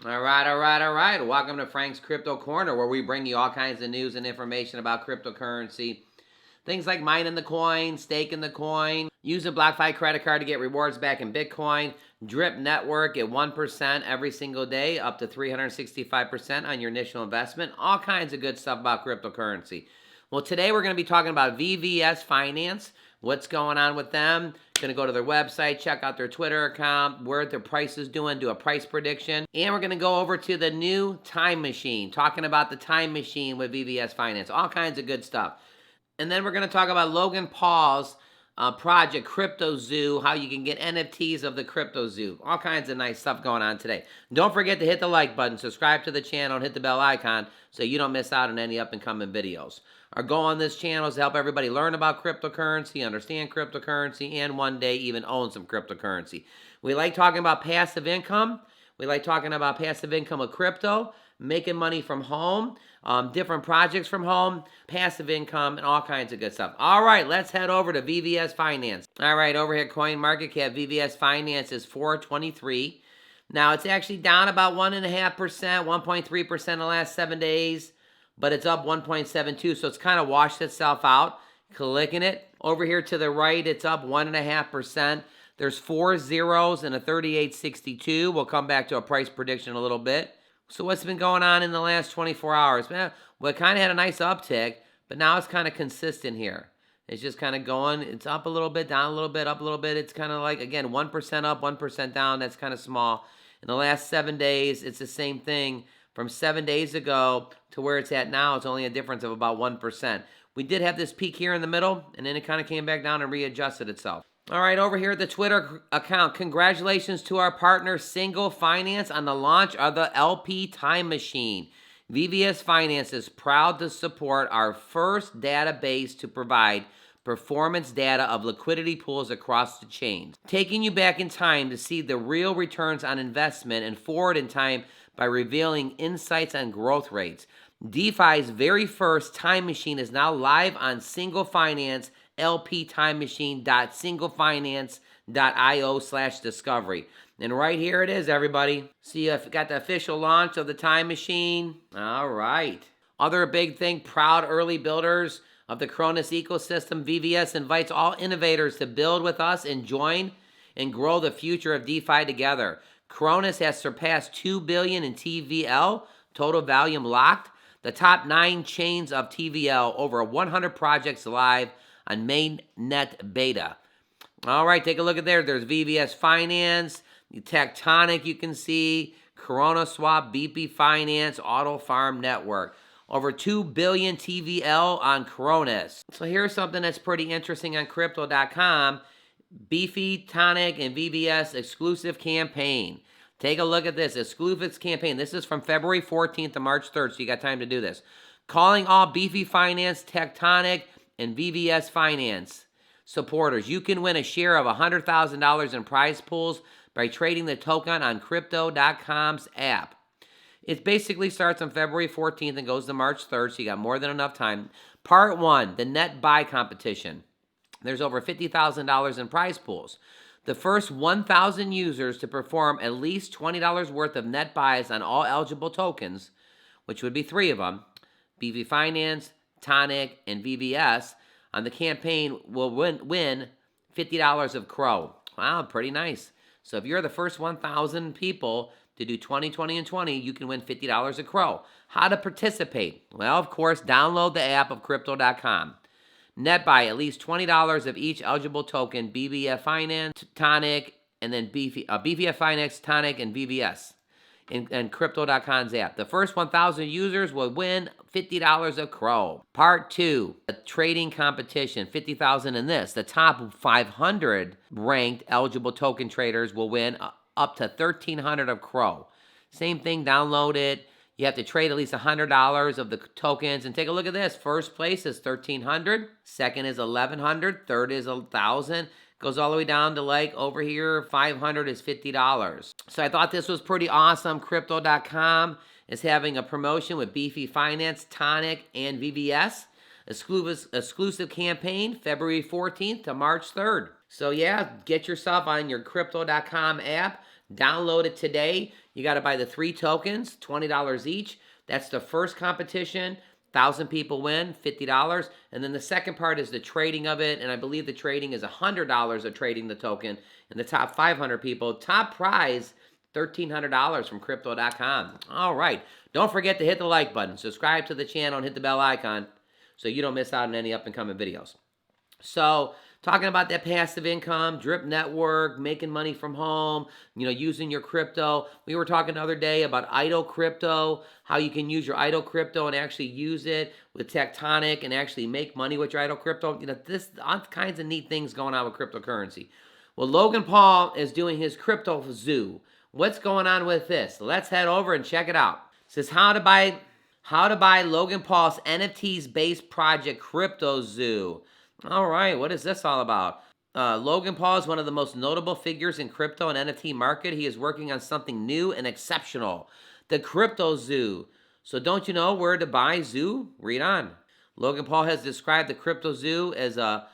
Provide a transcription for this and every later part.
All right, all right, all right. Welcome to Frank's Crypto Corner, where we bring you all kinds of news and information about cryptocurrency. Things like mining the coin, staking the coin, use a BlockFi credit card to get rewards back in Bitcoin, Drip Network at 1% every single day, up to 365% on your initial investment. All kinds of good stuff about cryptocurrency. Well, today we're going to be talking about VVS Finance. What's going on with them? Going to go to their website, check out their Twitter account, where their price is doing, do a price prediction. And we're going to go over to the new time machine, talking about the time machine with VVS Finance. All kinds of good stuff. And then we're going to talk about Logan Paul's project, Crypto Zoo, how you can get NFTs of the Crypto Zoo. All kinds of nice stuff going on today. Don't forget to hit the like button, subscribe to the channel, and hit the bell icon so you don't miss out on any up-and-coming videos. Our goal on this channel is to help everybody learn about cryptocurrency, understand cryptocurrency, and one day even own some cryptocurrency. We like talking about passive income. We like talking about passive income with crypto, making money from home, different projects from home, passive income, and all kinds of good stuff. All right, let's head over to VVS Finance. All right, over here, CoinMarketCap, VVS Finance is 423. Now, it's actually down about 1.5%, 1.3% in the last 7 days, but it's up 1.72, so it's kind of washed itself out. Clicking it. Over here to the right, it's up 1.5%. There's 4 zeros and a 3862. We'll come back to a price prediction in a little bit. So what's been going on in the last 24 hours? Well, it kind of had a nice uptick, but now it's kind of consistent here. It's just kind of going. It's up a little bit, down a little bit, up a little bit. It's kind of like, again, 1% up, 1% down. That's kind of small. In the last 7 days, it's the same thing. From 7 days ago to where it's at now, it's only a difference of about 1%. We did have this peak here in the middle, and then it kind of came back down and readjusted itself. All right, over here at the Twitter account, congratulations to our partner, Single Finance, on the launch of the LP Time Machine. VVS Finance is proud to support our first database to provide performance data of liquidity pools across the chains, taking you back in time to see the real returns on investment and forward in time by revealing insights on growth rates. DeFi's very first time machine is now live on Single Finance, lptimemachine.singlefinance.io/discovery. And right here it is, everybody. See, I've got the official launch of the time machine. All right. Other big thing, proud early builders of the Cronus ecosystem. VVS invites all innovators to build with us and join and grow the future of DeFi together. Cronus has surpassed $2 billion in TVL, total volume locked. The top 9 chains of TVL, over 100 projects live on mainnet beta. All right, take a look at there. There's VVS Finance, Tectonic you can see, Corona Swap, BP Finance, Auto Farm Network. Over 2 billion TVL on Cronus. So here's something that's pretty interesting on Crypto.com. Beefy, Tonic, and VVS exclusive campaign. Take a look at this exclusive campaign. This is from February 14th to March 3rd, so you got time to do this. Calling all Beefy Finance, Tectonic, and VVS Finance supporters. You can win a share of $100,000 in prize pools by trading the token on Crypto.com's app. It basically starts on February 14th and goes to March 3rd, so you got more than enough time. Part 1, the net buy competition. There's over $50,000 in prize pools. The first 1,000 users to perform at least $20 worth of net buys on all eligible tokens, which would be 3 of them, BV Finance, Tonic, and VVS, on the campaign will win $50 of Crow. Wow, pretty nice. So if you're the first 1,000 people to do 20, 20, and 20, you can win $50 of Crow. How to participate? Well, of course, download the app of Crypto.com. Net buy at least $20 of each eligible token, BVF Finance, Tonic, and then BVF Finance, Tonic, and VVS in Crypto.com's app. The first 1,000 users will win $50 of Crow. Part 2, a trading competition, $50,000 in this. The top 500 ranked eligible token traders will win up to $1,300 of Crow. Same thing, download it. You have to trade at least $100 of the tokens. And take a look at this. First place is $1,300. Second is $1,100. Third is $1,000. Goes all the way down to like over here, $500 is $50. So I thought this was pretty awesome. Crypto.com is having a promotion with Beefy Finance, Tonic, and VVS. Exclusive campaign, February 14th to March 3rd. So yeah, get yourself on your Crypto.com app. Download it today. You got to buy the 3 tokens, $20 each. That's the first competition. 1,000 people win, $50. And then the second part is the trading of it. And I believe the trading is $100 of trading the token. And the top 500 people, top prize, $1,300 from crypto.com. All right. Don't forget to hit the like button, subscribe to the channel, and hit the bell icon so you don't miss out on any up and coming videos. So, talking about that passive income, drip network, making money from home, using your crypto. We were talking the other day about idle crypto, how you can use your idle crypto and actually use it with Tectonic and actually make money with your idle crypto. This all kinds of neat things going on with cryptocurrency. Well, Logan Paul is doing his crypto zoo. What's going on with this? Let's head over and check it out. It says how to buy Logan Paul's NFTs-based project Crypto Zoo. All right, what is this all about? Logan Paul is one of the most notable figures in crypto and NFT market. He is working on something new and exceptional, the Crypto Zoo. So don't you know where to buy zoo? Read on. Logan Paul has described the Crypto Zoo as a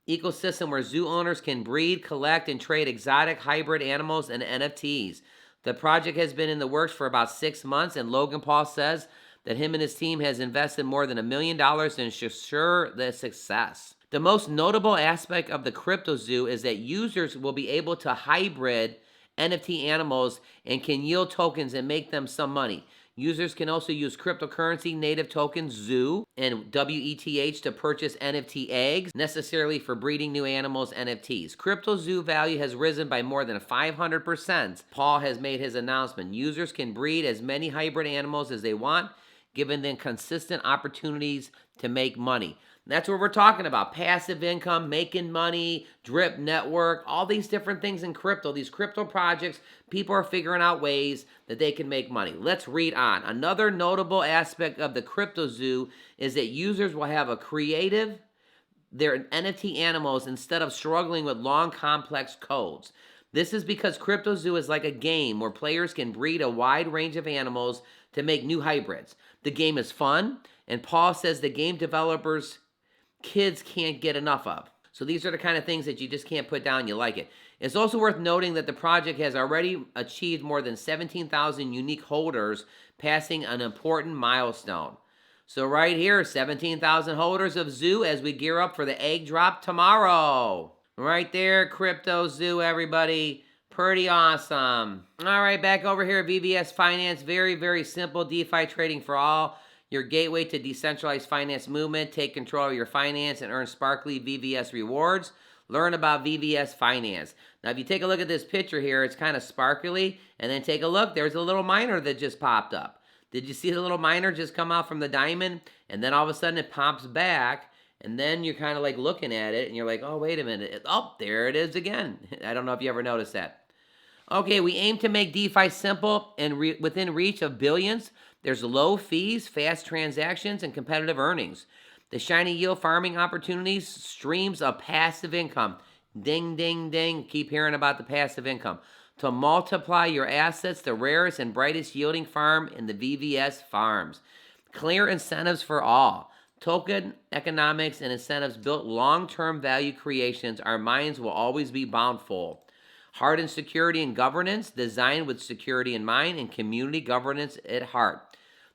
ecosystem where zoo owners can breed, collect, and trade exotic hybrid animals and NFTs. The project has been in the works for about 6 months, and Logan Paul says that him and his team has invested more than $1 million to ensure the success. The most notable aspect of the Crypto Zoo is that users will be able to hybrid NFT animals and can yield tokens and make them some money. Users can also use cryptocurrency native tokens Zoo and WETH to purchase NFT eggs necessarily for breeding new animals NFTs. Crypto Zoo value has risen by more than 500%. Paul has made his announcement. Users can breed as many hybrid animals as they want, giving them consistent opportunities to make money. That's what we're talking about. Passive income, making money, drip network, all these different things in crypto. These crypto projects, people are figuring out ways that they can make money. Let's read on. Another notable aspect of the Crypto Zoo is that users will have their NFT animals instead of struggling with long, complex codes. This is because Crypto Zoo is like a game where players can breed a wide range of animals to make new hybrids. The game is fun, and Paul says the game developers kids can't get enough of. So these are the kind of things that you just can't put down. You like it. It's also worth noting that the project has already achieved more than 17,000 unique holders, passing an important milestone. So right here, 17,000 holders of Zoo as we gear up for the egg drop tomorrow. Right there, Crypto Zoo, everybody. Pretty awesome. All right, back over here at VVS Finance. Very, very simple DeFi trading for all. Your gateway to decentralized finance movement. Take control of your finance and earn sparkly VVS rewards. Learn about VVS Finance. Now, if you take a look at this picture here, it's kind of sparkly. And then take a look. There's a little miner that just popped up. Did you see the little miner just come out from the diamond? And then all of a sudden it pops back. And then you're kind of like looking at it. And you're like, oh, wait a minute. Oh, there it is again. I don't know if you ever noticed that. Okay, we aim to make DeFi simple and within reach of billions. There's low fees, fast transactions, and competitive earnings. The shiny yield farming opportunities, streams of passive income. Ding, ding, ding. Keep hearing about the passive income. To multiply your assets, the rarest and brightest yielding farm in the VVS farms. Clear incentives for all. Token economics and incentives built long-term value creations. Our minds will always be bountiful. Hardened security and governance, designed with security in mind and community governance at heart.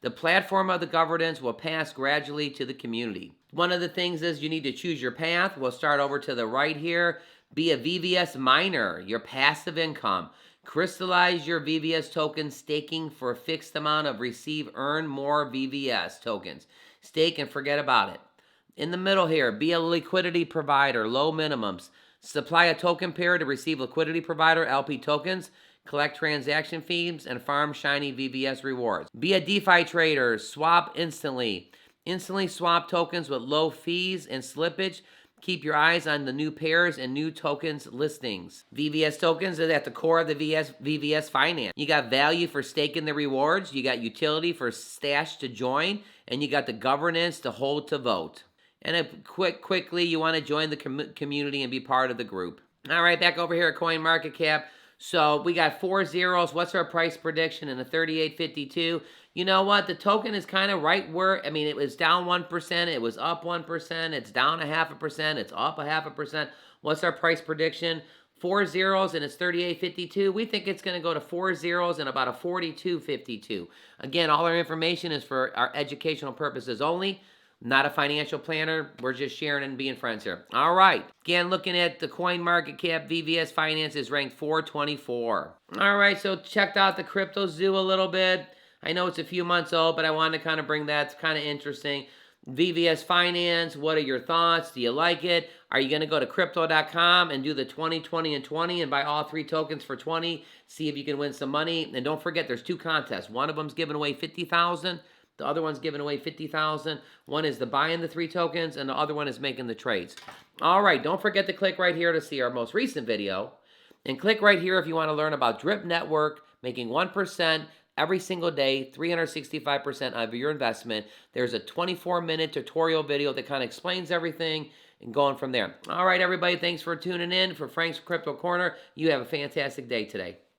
The platform of the governance will pass gradually to the community. One of the things is you need to choose your path. We'll start over to the right here. Be a VVS miner, your passive income. Crystallize your VVS tokens, staking for a fixed amount of earn more VVS tokens. Stake and forget about it. In the middle here, be a liquidity provider, low minimums. Supply a token pair to receive liquidity provider LP tokens, collect transaction fees, and farm shiny VVS rewards. Be a DeFi trader, swap instantly. Instantly swap tokens with low fees and slippage. Keep your eyes on the new pairs and new tokens listings. VVS tokens are at the core of the VVS Finance. You got value for staking the rewards, you got utility for stash to join, and you got the governance to hold to vote. And quickly, you want to join the community and be part of the group. All right, back over here at CoinMarketCap. So we got 4 zeros. What's our price prediction in the 38.52? You know what? The token is kind of right where, it was down 1%. It was up 1%. It's down 0.5%. It's up 0.5%. What's our price prediction? 4 zeros and it's 38.52. We think it's going to go to 4 zeros and about a 42.52. Again, all our information is for our educational purposes only. Not a financial planner. We're just sharing and being friends here. All right. Again, looking at the coin market cap, VVS Finance is ranked 424. All right, so checked out the crypto zoo a little bit. I know it's a few months old, but I wanted to kind of bring that. It's kind of interesting. VVS Finance, what are your thoughts? Do you like it? Are you going to go to crypto.com and do the 20, 20, and 20 and buy all 3 tokens for 20? See if you can win some money. And don't forget, there's 2 contests. One of them's giving away $50,000. The other one's giving away $50,000. One is the buying the 3 tokens, and the other one is making the trades. All right, don't forget to click right here to see our most recent video. And click right here if you want to learn about Drip Network, making 1% every single day, 365% of your investment. There's a 24-minute tutorial video that kind of explains everything and going from there. All right, everybody, thanks for tuning in. For Frank's Crypto Corner, you have a fantastic day today.